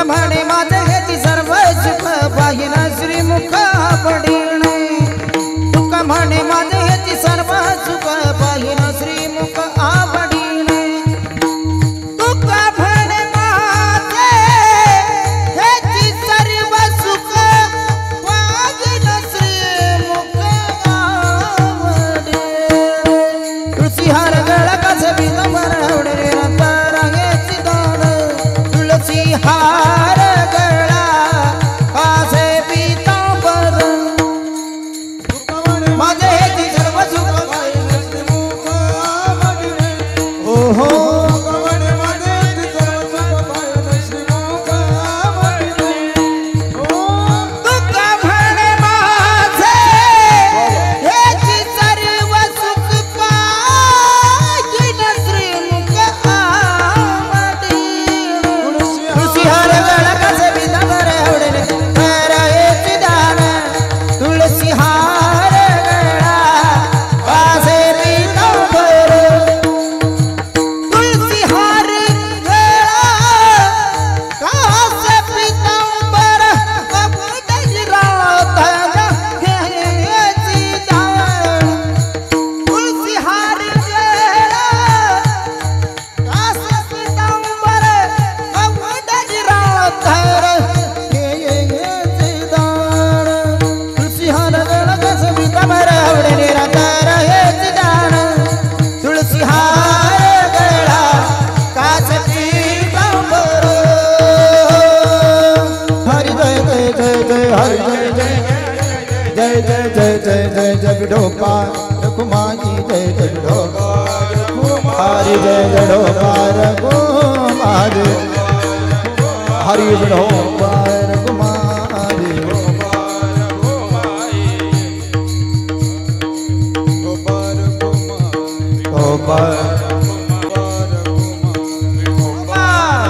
म्हणे माझे हेची सर्व सुख पाहिन श्रीमुख पडीण तुक म्हणे माझे हेची सर्व सुख पाहिन श्रीमुख आवडीण तुक म्हणे माझे हेची सर्व सुख पाहिन श्रीमुख आवडीण तुळसी हार गळा कसे बिंबर आवडे नंतर हेची दान तुळसी हार गळा कासे पीतांबर माझे हेची सर्व सुख पाहिन श्रीमुख आवडीण ओ हो जय जय जय जय जय जय विठोबा रघुमाई जय जय विठोबा हरि जय विठोबा रघुमाई हरि विठोबा रघुमाई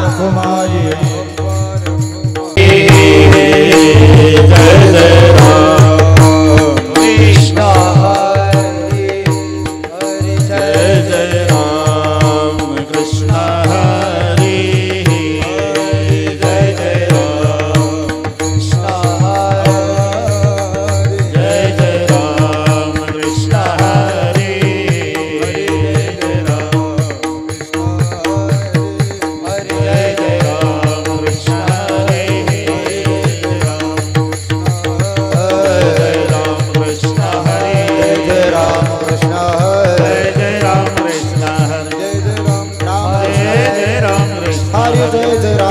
रघुमाई जय जय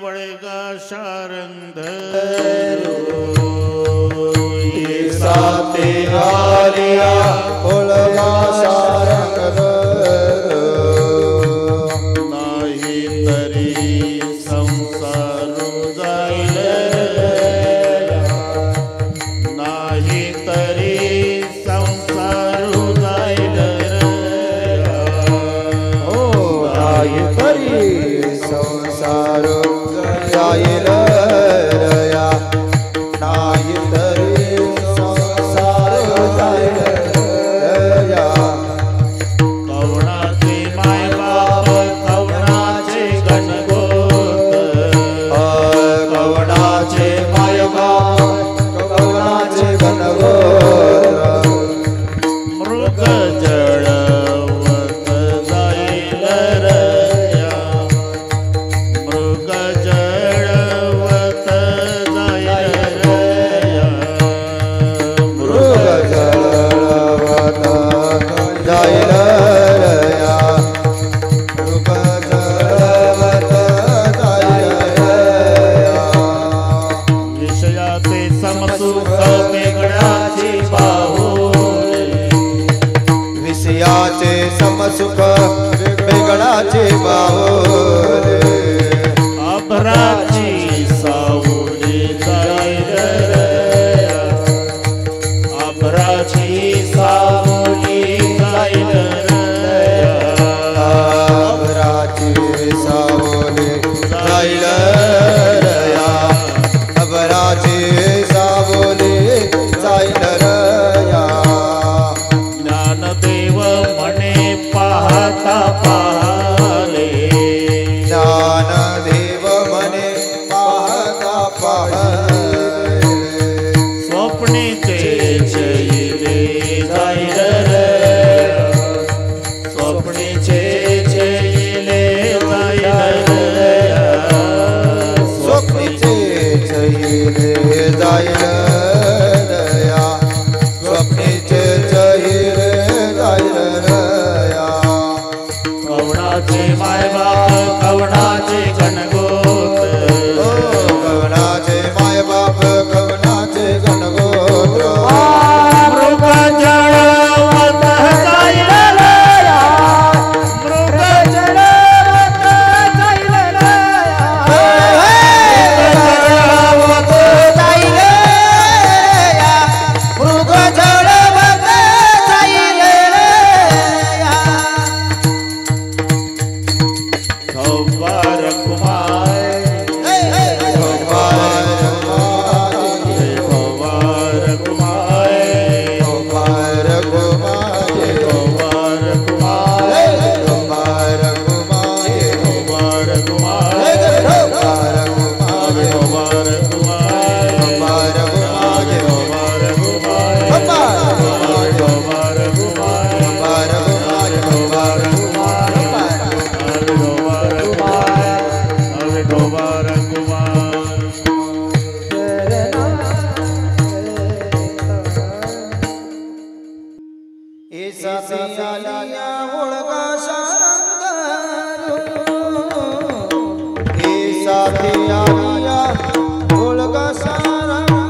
वळगा शारंग साते आलिया वळगा शारंग नाही तरी संसार जाईल नाही तरी संसार जाईल हो नाही तरी संसार जाईल या नाही तरी संसार जाईल या कवणाचे माय बाप कवणाचे गणगोत कवणाचे माय बाप कवणाचे गणगोत मृग जळवत जाईल रया मृग जळवत जाईल रया मृग जळवत जाईल या मृग जळवत जाईल या विषयाचे समसुख वेगळ्याची बाहुली विषयाचे समसुख वेगळाचे बाहुले अभराची सावली जाईल रया अभराची सावली जाईल रया अबराची सावली जाईल रया अबराची सावली जाईल रया ज्ञानदेव म्हणे पाहता पाहले ज्ञानदेव म्हणे पाहता पाहले स्वप्नीचे चैले जाईल रया स्वप्नीचे चैले जाईल रया स्वप्नीचे चहिले जाईल रया स्वप्नीचे चहिले जाईल रया कवणाचे मायबाप कवणाचे गणगोत कवनाचे माय बाप कवनाचे गणगोत्र मृग जळवत जाईल रया मृग जळवत जाईल रया जळवत जाईल या मृग जळवत जाईल या सौवार कुमार सौवार कुमार कुमार कुमार सौवार कुमार कुमार कुमार सौवार कुमार कुमार कुमार सौवार कुमार कुमार कुमार सौवार कुमार सौवार कुमार कुमार विठोबार कुमार आलिया ओळगा शारंग साथी आलिया ओळगा शारंग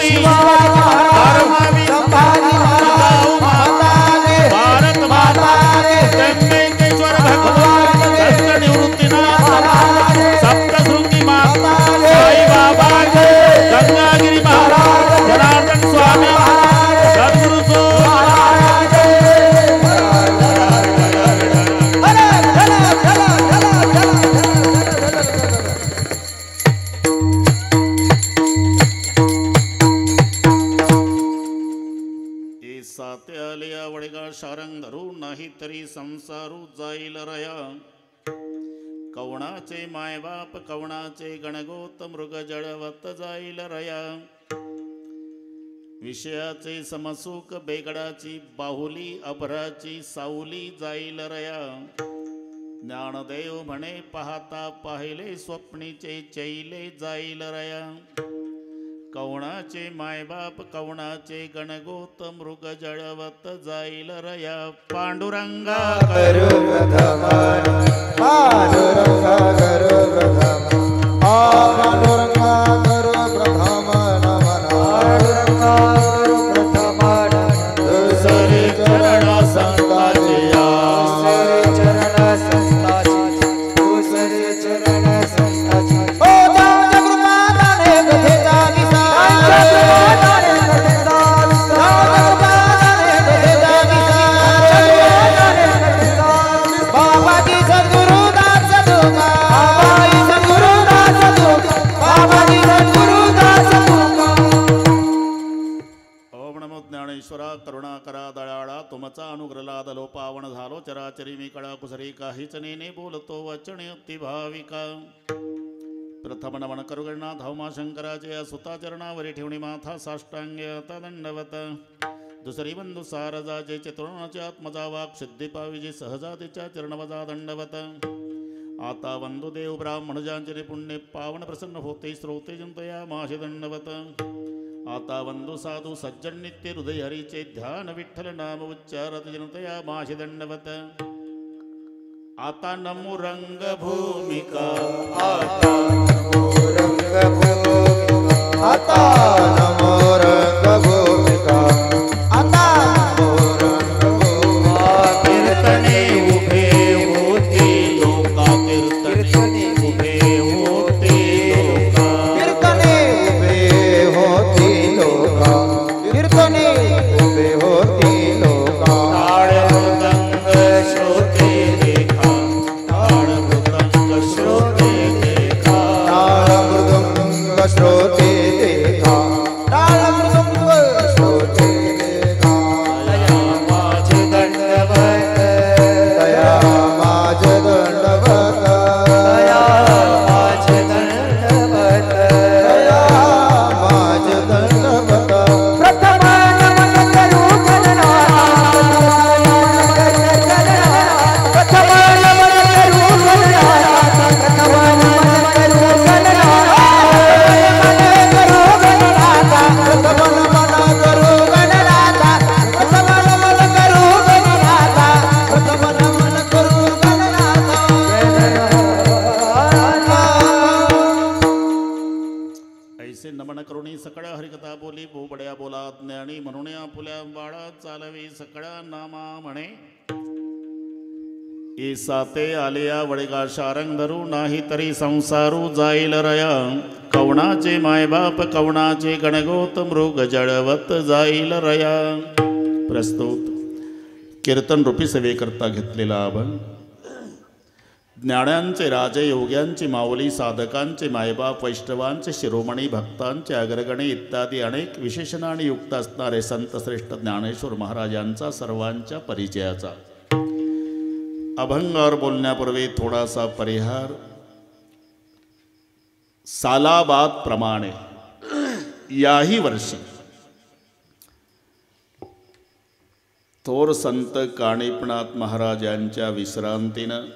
शिवाजी महाराज धर्मवीर संभाजी महाराज माता रे भारत माता रे त्र्यंबकेश्वर भगवान संत निवृत्तीनाथ सप्तशृंगी माता साई बाबा गंगागिरी महाराज जनार्दन स्वामी सद्गुरु साते आलिया वडगा शारंग धरू नाही तरी संसारू जाईल रया कवणाचे मायबाप कवणाचे गणगोत मृग जळवत जाईल रया विषयाचे समसुख बेगडाची बाहुली अभराची सावली जाईल रया ज्ञानदेव म्हणे पाहता पाहिले स्वप्नीचे चैले जाईल रया कवणाचे मायबाप कवणाचे गणगोत मृग जळवत जाईल रया पांडुरंगा करू प्रथम पांडुरंगा करू प्रथम पांडुरंगा करू प्रथम नमन पांडुरंगा करू प्रथम दुसरे चरण संताचे दुसरे चरण संताचे दुसरे चरण संताचे ओ जगृपादाने गधेचा विसा जगृपादाने गधेचा विसा जगृपादाने गधेचा विसा बाबाजी सद्गुरुदास तुका बाबाजी सद्गुरुदास तुका बाबाजी सद्गुरुदास तुका ओम नमो ज्ञानेश्वरा करुणाकरा दयाळा तुमचा अनुग्रह लादलो पावन झालो चराचरी मी कळा कुसरी काहीच नेने बोलतो वचने अति भाविका प्रथम नमन करुगणा धावमा शंकराचे सुता चरणावरी ठेवणी माथा साष्टांगे आता दंडवत दुसरी बंधू सारजाचे चतुर्णाचे आत्मजा वाक सिद्धिपाविजे सहजातीच्या चरणवजा दंडवत आता वंदुदेव ब्राह्मणजांचे पुण्य पावन प्रसन्न होते श्रोते जनतया माशी दंडवत आता वंदु साधू सज्जन नित्य हृदय हरीचे ध्यान विठ्ठल नाम उच्चारत जनतया माशी दंडवत आता नमो रंग भूमिका आता नमो रंगभूमिका आता नमो रंगभूमिका कीर्तने उभे होती लोका कीर्तने उभे होती लोका कीर्तने उभे होती लोका कीर्तने उभे होती लोका ताळ मृदंग श्रोते देखा ताळ मृदंग श्रोते देखा ताळ मृदंग श्रोते देखा ताळ मृदंग श्रोते देखा दया माझ दंडवत दया माझ दंडवत दया माझ दंडवत दया माझ दंडवत प्रथम नमन करू गणनाथ प्रथम नमन करू गणनाथ प्रथम नमन करू गणनाथ प्रथम नमन करू गणनाथ प्रथम नमन करू गणनाथ प्रथम नमन करू गणनाथ ऐसे नमन करुणी सकळ्या हरिकथा बोली बोबड्या बोला ज्ञानी म्हणून आपुल्या बाळा चालवी सकळ्या नामा म्हणे ए साते आलिया वडगा शारंग धरू नाही तरी संसारू जाईल रया कवणाचे मायबाप कवणाचे गणगोत मृग जळवत जाईल रया प्रस्तुत कीर्तन रूपी सेवेकरता घेतलेला आपण ज्ञानांचे राजे योग्यांची माऊली साधकांचे मायबाप वैष्णवांचे शिरोमणी भक्तांचे अग्रगणी इत्यादी अनेक विशेषणाने युक्त असणारे संत श्रेष्ठ ज्ञानेश्वर महाराजांचा सर्वांच्या परिचयाचा अभंगावर बोलण्यापूर्वी थोडासा परिहार सालाबाद प्रमाणे याही वर्षी थोर संत काणिपनाथ महाराज यांच्या विश्रांतीनं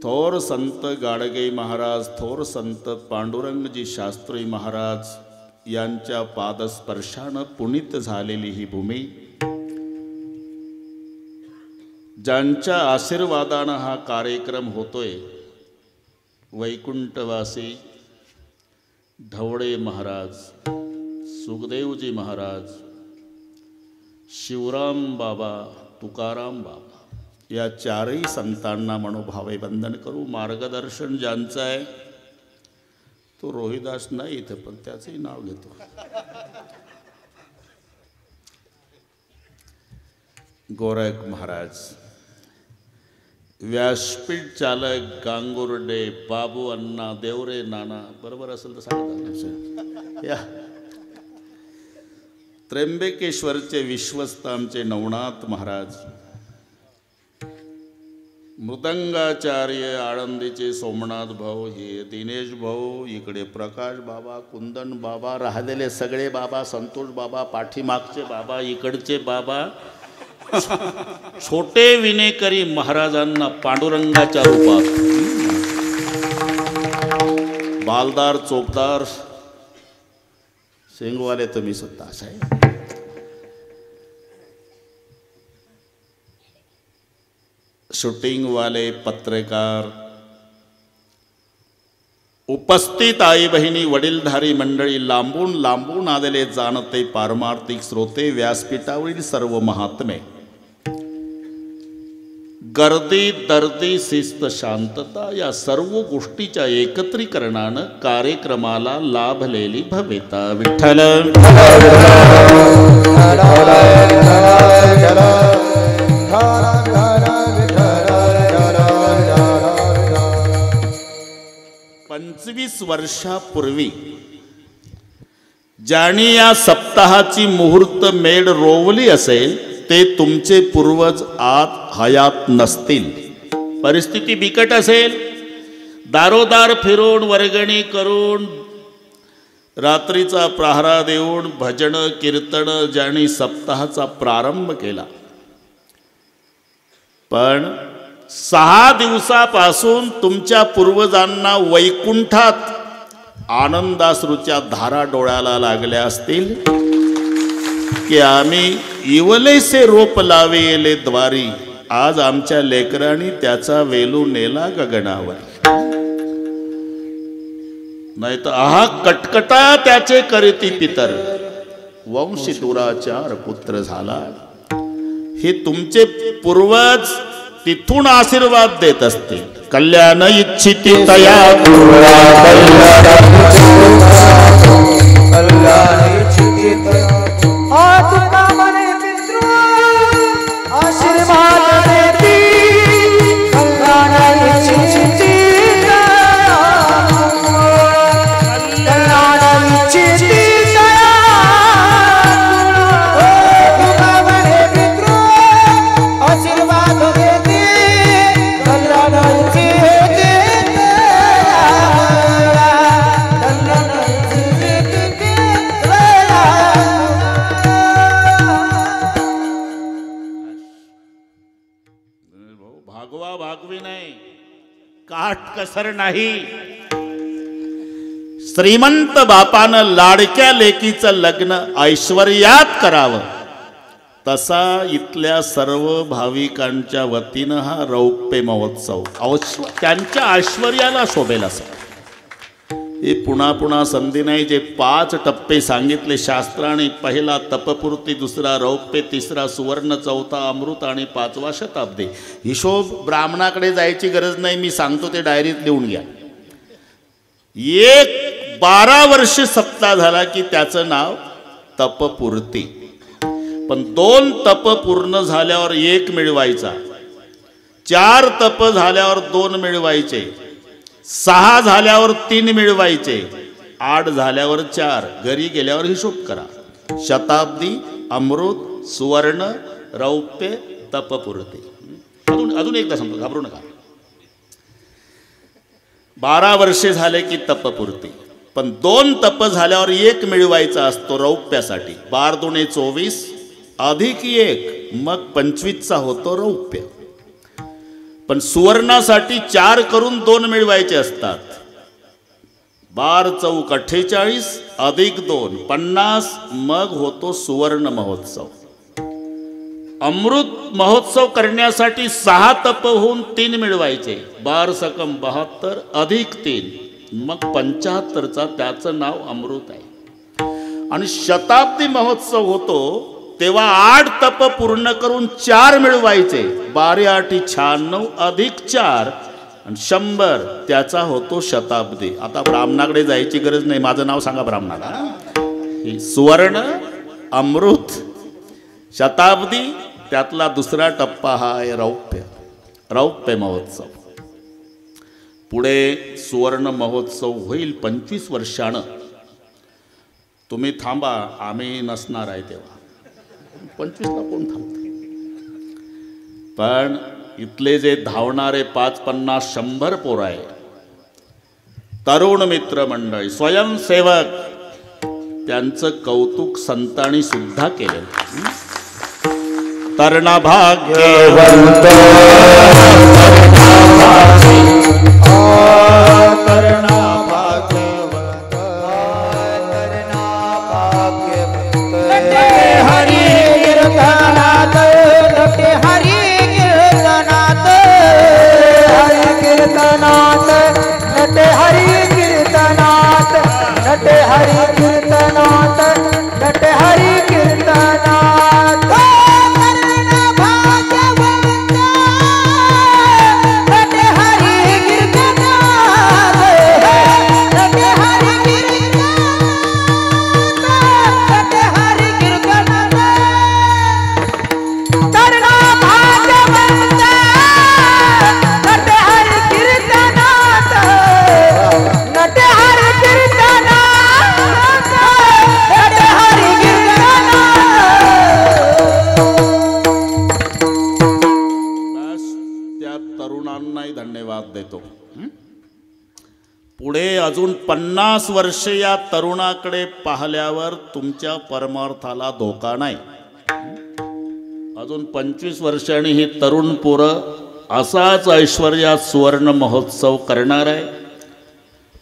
थोर संत गाडगे महाराज थोर संत पांडुरंगजी शास्त्री महाराज यांच्या पादस्पर्शानं पुनीत झालेली ही भूमी ज्यांच्या आशीर्वादानं हा कार्यक्रम होतोय वैकुंठवासी ढवळे महाराज सुखदेवजी महाराज, शिवराम बाबा, तुकाराम बाबा या चारही संतांना मनोभावे वंदन करू. मार्गदर्शन ज्यांचं आहे तो रोहिदास नाही इथे, पण त्याचंही नाव घेतो. गोरख महाराज, व्यासपीठ चालक गांगुर्डे, बाबू अण्णा, देवरे नाना, बरोबर असेल तर सांगा. या त्र्यंबकेश्वरचे विश्वस्त आमचे नवनाथ महाराज, मृदंगाचार्य आळंदीचे सोमनाथ भाऊ, हे दिनेश भाऊ, इकडे प्रकाश बाबा, कुंदन बाबा, राहिलेले सगळे बाबा, संतोष बाबा, पाठीमागचे बाबा, इकडचे बाबा, छोटे विनेकरी महाराजांना पांडुरंगाच्या रूपात, बालदार चोपदार शेंगवाले तुम्ही सुद्धा असा आहे. शूटिंग वाले, पत्रकार, उपस्थित आई बहिणी, वडीलधारी मंडळी, लांबून लांबून आलेले जाणते पारमार्थिक श्रोते, व्यासपीठावरील सर्व महात्मे, गर्दी, दर्दी, शिस्त, शांतता या सर्व गोष्टीच्या एकत्रीकरणानं कार्यक्रमाला लाभलेली भवेता. विठ्ठल पंचवीस वर्षापूर्वी ज्यांनी या सप्ताहाची मुहूर्त मेढ रोवली असेल ते तुमचे पूर्वज आज हयात नसतील. परिस्थिती बिकट असेल, दारोदार फिरून, वर्गणी करून, रात्रीचा प्रहारा देऊन, भजन कीर्तन ज्यांनी सप्ताहाचा प्रारंभ केला, पण 6 दिवसापासून तुमच्या पूर्वजांना वैकुंठात आनंदाश्रूच्या धारा डोळ्याला लागल्या असतील की आम्ही इवलेसे रोप लावेले द्वारी, आज आमच्या लेकरांनी त्याचा वेलू नेला गगनावर. नाही तर आहा कटकटा त्याचे करीती पितर, वंशी दुराचार पुत्र झाला. हे तुमचे पूर्वज तिथून आशीर्वाद देत असतील. कल्याण इच्छिती तया आशीर्वाद देती, कल्याण इच्छिती काटकसर नाही. श्रीमंत बापानं लाडक्या लेकीचं लग्न ऐश्वर्यात करावं, तसा इथल्या सर्व भाविकांच्या वतीनं हा रौप्य महोत्सव त्यांच्या ऐश्वर्याला शोभेल असं. हे पुन्हा पुन्हा संधी नाही. जे 5 टप्पे सांगितले शास्त्राने, पहिला तपपूर्ती, दुसरा रौप्य, तिसरा सुवर्ण, चौथा अमृत आणि 5वा शताब्दी. हिशोब ब्राह्मणाकडे जायची गरज नाही, मी सांगतो ते डायरीत लिहून घ्या. 12 वर्ष सप्ताह झाला की त्याचं नाव तपपूर्ती. पण 2 तप पूर्ण झाल्यावर 1 मिळवायचा, 4 तप झाल्यावर 2 मिळवायचे, 6 झाल्यावर 3 मिळवायचे, 8 झाल्यावर 4. घरी गेल्यावर हिशोब करा. शताब्दी, अमृत, सुवर्ण, रौप्य, तपपूर्ती. अजून एकदा सांगतो, घाबरू नका. 12 वर्षे झाले की तपपूर्ती. पण 2 तप झाल्यावर 1 मिळवायचा असतो रौप्यासाठी. 12 दुणे 24 अधिक 1 मग 25चा होतो रौप्य. पण सुवर्णासाठी 4 करून 2 मिळवायचे असतात. 12 चौक 48 अधिक 2 50 मग होतो सुवर्ण महोत्सव. अमृत महोत्सव करण्यासाठी 6 तप होऊन 3 मिळवायचे. 12 सकम 72 अधिक 3 मग 75चा त्याचं नाव अमृत आहे. आणि शताब्दी महोत्सव होतो तेव्हा 8 तप पूर्ण करून 4 मिळवायचे. 12 8 96 अधिक 4 आणि 100 त्याचा होतो शताब्दी. आता ब्राह्मणाकडे जायची गरज नाही. माझं नाव सांगा ब्राह्मणाला. ही सुवर्ण, अमृत, शताब्दी, त्यातला दुसरा टप्पा हा आहे रौप्य. रौप्य महोत्सव. पुढे सुवर्ण महोत्सव होईल 25 वर्षानं. तुम्ही थांबा, आम्ही नसणार आहे तेव्हा. 25ला कोण थांबते? पण इथले जे धावणारे 5 50 100 पोरं आहे, तरुण मित्र मंडळी, स्वयंसेवक, त्यांचं कौतुक संतांनी सुद्धा केलेलं. तरणा भाग्यवंत पुढे अजून 50 वर्षे या तरुणाकडे पाहिल्यावर तुमच्या परमार्थाला धोका नाही. अजून 25 वर्षांनी ही तरुण पोरं असाच ऐश्वर्यात सुवर्ण महोत्सव करणार आहे.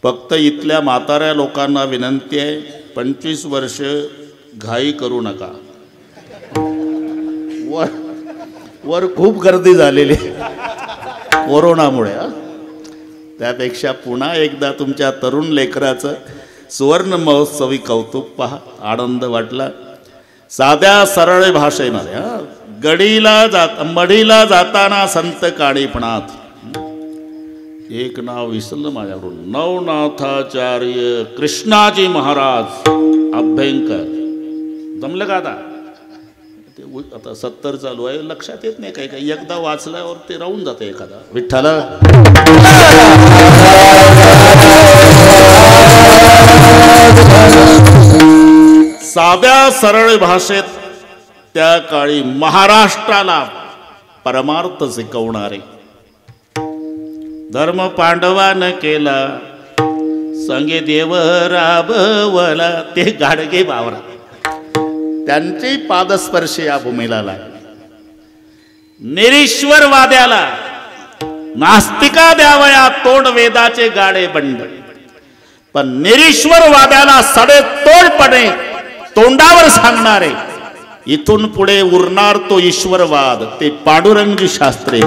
फक्त इथल्या म्हाताऱ्या लोकांना विनंती आहे, 25 वर्ष घाई करू नका. वर खूप गर्दी झालेली कोरोनामुळे. त्यापेक्षा पुन्हा एकदा तुमच्या तरुण लेकराचं सुवर्ण महोत्सवी कौतुक पहा. आनंद वाटला. साध्या सरळ भाषेमध्ये मढीला जाताना संत काळीपणात. एक नाव विसरलं माझ्याकडून, नवनाथाचार्य कृष्णाजी महाराज अभ्यंकर. जमलं का आता? आता 70 चालू आहे, लक्षात येत नाही. काही एकदा वाचल्यावर ते राहून जाते. एखादा विठ्ठला साध्या सरळ भाषेत त्या काळी महाराष्ट्राला परमार्थ शिकवणारे, धर्म पांडवानं केला संगे देव राबवला, ते गाडगे बावरा, त्यांचे पादस्पर्श या भूमीला लागले. निरीश्वरवाद्याला नास्तिका द्यावया तोड वेदाचे गाडे बंड, पण निरीश्वरवाद्याला सडेतोडपणे तोंडावर सांगणारे, इथून पुढे उरणार तो ईश्वरवाद, ते पांडुरंग शास्त्री.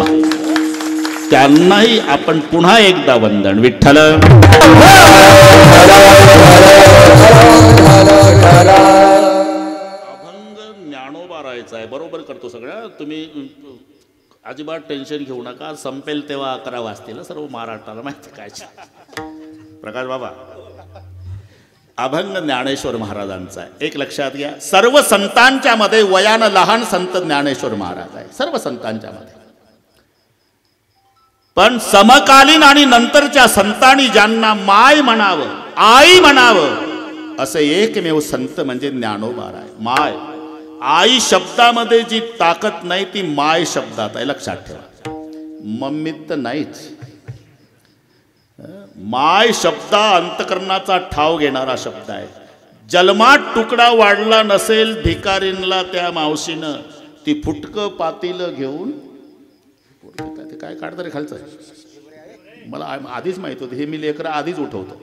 त्यांनाही आपण पुन्हा एकदा वंदन. विठ्ठल ज्ञानोबा राहायचा आहे. बरोबर करतो सगळ्या. तुम्ही अजिबात टेन्शन घेऊ नका. संपेल तेव्हा 11 वाजतील सर्व महाराष्ट्राला माहिती काय. प्रकाश बाबा अभंग ज्ञानेश्वर महाराजांचा आहे. एक लक्षात घ्या, सर्व संतांच्या मध्ये वयानं लहान संत ज्ञानेश्वर महाराज आहे, सर्व संतांच्या मध्ये. पण समकालीन आणि नंतरच्या संतांनी ज्यांना माय म्हणावं, आई म्हणावं, असे एकमेव संत म्हणजे ज्ञानोबा आहे. माय, आई शब्दामध्ये जी ताकद नाही ती माय शब्दात आहे. लक्षात ठेवा. मम्मीत तर नाहीच. माय शब्द अंतकरणाचा ठाव घेणारा शब्द आहे. जन्मात तुकडा वाढला नसेल भिकारींना त्या मावशीनं, ती फुटकं पातीलं घेऊन, ते काय काढतं रे खालचं, मला आधीच माहित होतं हे. मी लेकरं आधीच उठवतो.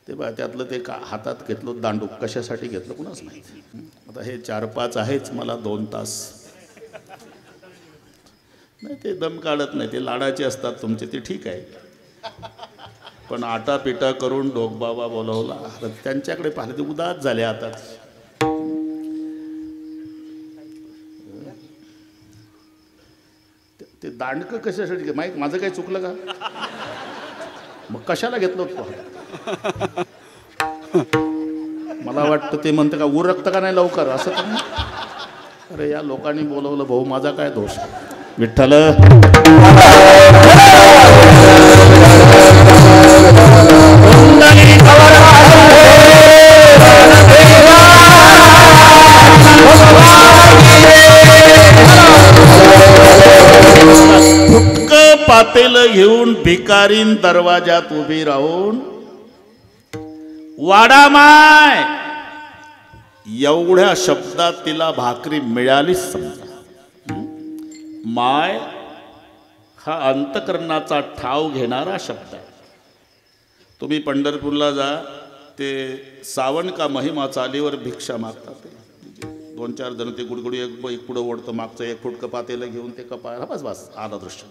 ते बा त्यातलं ते हातात घेतलं दांडूक, कशासाठी घेतलं कुणाच माहिती. आता हे 4-5 आहेच, मला 2 तास नाही. ते दम काढत नाही, ते लाडाचे असतात तुमचे, ते ठीक आहे. पण आटापिटा करून ढोकबाबा बोलवला. त्यांच्याकडे पाहिलं ते उदास झाले आता. ते दांडकं कशासाठी माहीत, माझं काही चुकलं का? मग कशाला घेतलं होतं? मला वाटतं ते म्हणतं का उरकतं का नाही लवकर असं का? अरे या लोकांनी बोलवलं भाऊ, माझा काय दोष? विठ्ठल फुक्क पातेल घेऊन भिकारीन दरवाजात उभी राहून, वाडा माय एवढ्या शब्दात तिला भाकरी मिळालीच समजा. माय हा अंतकरणाचा ठाव घेणारा शब्द आहे. तुम्ही पंढरपूरला जा, ते सावन का महिमा चालीवर भिक्षा मागतात. 2-4 जण ते गुडगुडी एक पुढं ओढतं, मागचं एक फुटकं पातेलं घेऊन ते कपाळ बस बस आलं दृश्य.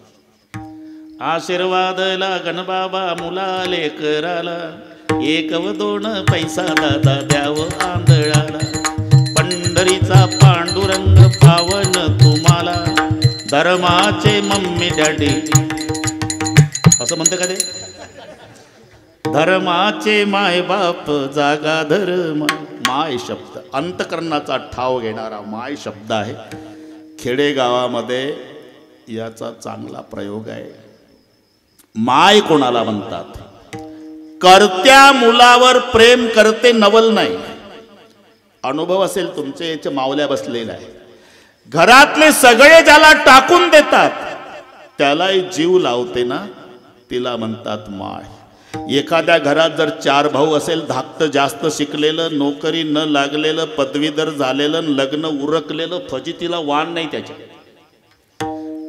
आशीर्वादला गणबाबा मुला लेकराला, 1 व 2 पैसा दादा द्यावं आंधळाला. पंढरीचा पांडुरंग पावन तुम्हाला, धर्माचे मम्मी डॅडी असं म्हणते का ते? धर्माचे माय बाप जागा धर्म. माय शब्द अंतकरणाचा ठाव घेणारा माय शब्द आहे. खेडेगावामध्ये याचा चांगला प्रयोग आहे. माय कोणाला म्हणतात? करत्या मुलावर प्रेम करते नवल नाही. अनुभव असेल तुमचे, याचे मावल्या बसलेला आहे. घरातले सगळे ज्याला टाकून देतात त्यालाही जीव लावते ना, तिला म्हणतात माय. एखाद्या घरात जर 4 भाऊ असेल, धाकटं जास्त शिकलेलं, नोकरी न लागलेलं, पदवीधर झालेलं, लग्न उरकलेलं, फजितीला वाण नाही त्याच्या,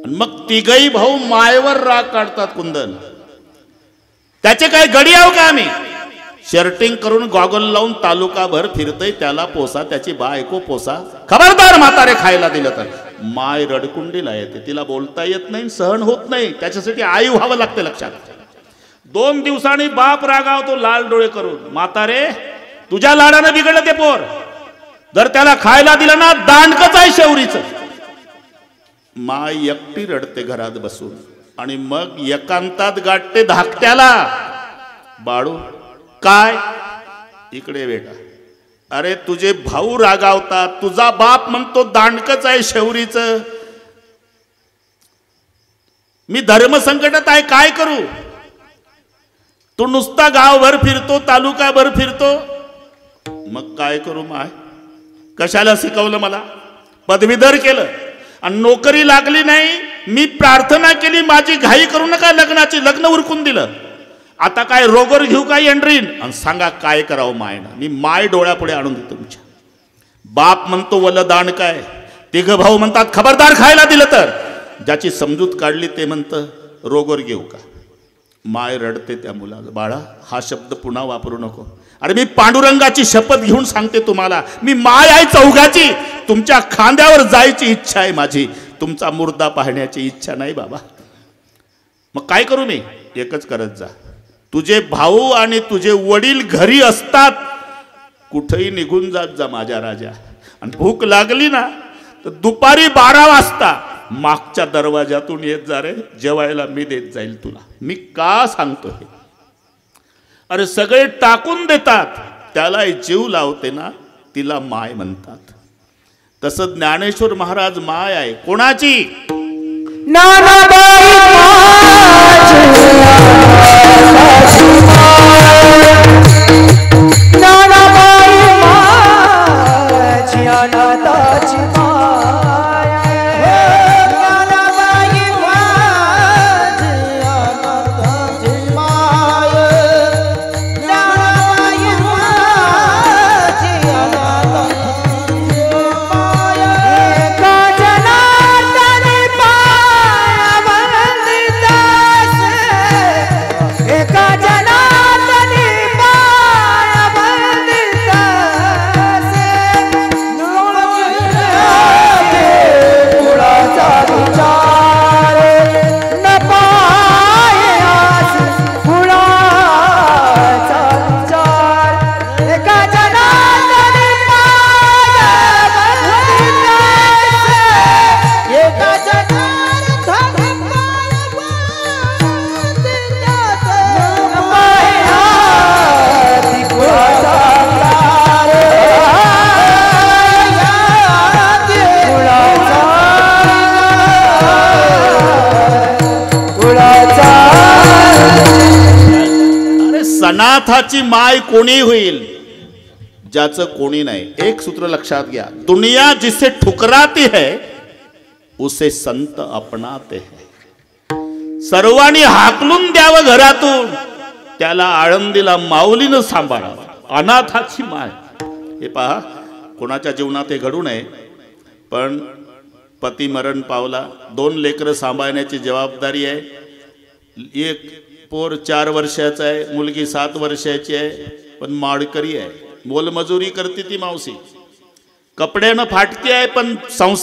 मग तिघही भाऊ मायवर राग काढतात कुंदन. त्याचे काय गडी आहो का आम्ही? शर्टिंग करून गॉगल लावून तालुकाभर फिरतय, त्याला पोसा, त्याची बायको पोसा. खबरदार म्हातारे खायला दिलं तर. माय रडकुंडीला येते, तिला बोलता येत नाही, सहन होत नाही, त्याच्यासाठी आई व्हावं लागते. लक्षात. 2 दिवसांनी बाप रागावतो लाल डोळे करून, म्हातारे तुझ्या लाडानं बिघडलं ते पोर, जर त्याला खायला दिलं ना दांडकच आहे शेवरीच. माय एकटी रडते घरात बसून, आणि मग एकांतात गाठते धाकट्याला. बाळू काय इकडे बेटा, अरे तुझे भाऊ रागावतात, तुझा बाप म्हणतो दांडकच आहे शेवरीच, मी धर्मसंकटात आहे, काय करू? तू नुसता गावभर फिरतो, तालुकाभर फिरतो, मग काय करू माय? कशाला शिकवलं मला? पदवीधर केलं आणि नोकरी लागली नाही. मी प्रार्थना केली, माझी घाई करू नका लग्नाची, लग्न उरकून दिलं. आता काय रोगर घेऊ का एंड्रीन? आणि सांगा काय करावं मायनं? मी माय डोळ्यापुढे आणून देतो तुमच्या. बाप म्हणतो वल दांड काय, 3 भाऊ म्हणतात खबरदार खायला दिलं तर. ज्याची समजूत काढली ते म्हणतं रोगर घेऊ का. माय रडते त्या मुलाला, बाळा हा शब्द पुन्हा वापरू नको. अरे मी पांडुरंगाची शपथ घेऊन सांगते तुम्हाला, मी माय आहे चौघाची. तुमच्या खांद्यावर जायची इच्छा आहे माझी, तुमचा मुर्दा पाहण्याची इच्छा नाही बाबा. मग काय करू मी? एकच करत जा, तुझे भाऊ आणि तुझे वडील घरी असतात, कुठेही निघून जात जा माझ्या राजा. आणि भूक लागली ना तर दुपारी 12 वाजता मागच्या दरवाजातून येत जा रे, जेवायला मी देत जाईल तुला. मी का सांगतो हे? अरे सगळे टाकून देतात, त्याला जीव लावते ना, तिला माय म्हणतात. तसं ज्ञानेश्वर महाराज माय आहे कोणाची? अनाथाची माय कोणी होईल ज्याचं कोणी नाही. एक सूत्र लक्षात घ्या, दुनिया जिसे ठुकराती है उसे संत अपनाते हैं. सर्वांनी हाकलून द्यावं घरातून, त्याला आळंदीला माऊलीनं सांभाळावं. अनाथाची माय. हे पहा, कोणाच्या जीवनात हे घडू नये, पण पती मरण पावला, 2 लेकरं सांभाळण्याची जबाबदारी आहे. एक पोर 4 वर्षाचा आहे, मुलगी 7 वर्षाची आहे, पण माडकरी आहे, मोलमजुरी करते ती मावशी. कपड्यानं फाटकी आहे पण संस्कार